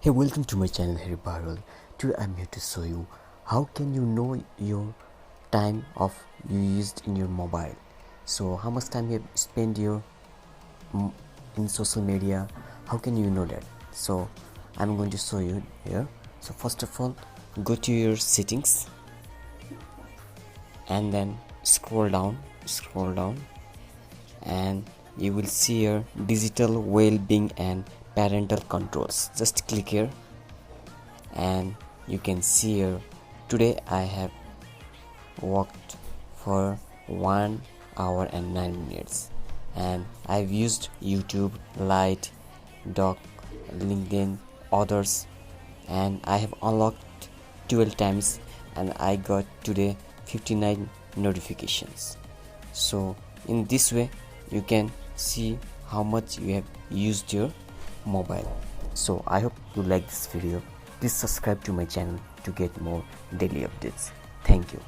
Hey, welcome to my channel Harry Barrel. Today I'm here to show you how can you know your time of you used in your mobile. So how much time you have spent in social media, how can you know that? So I'm going to show you here. So first of all, go to your settings and then scroll down and you will see your digital well-being and parental controls. Just click here and you can see here today I have worked for 1 hour and 9 minutes and I've used YouTube, Lite, Doc, LinkedIn, others, and I have unlocked 12 times and I got today 59 notifications. So in this way you can see how much you have used your mobile. So I hope you like this video. Please subscribe to my channel to get more daily updates. Thank you.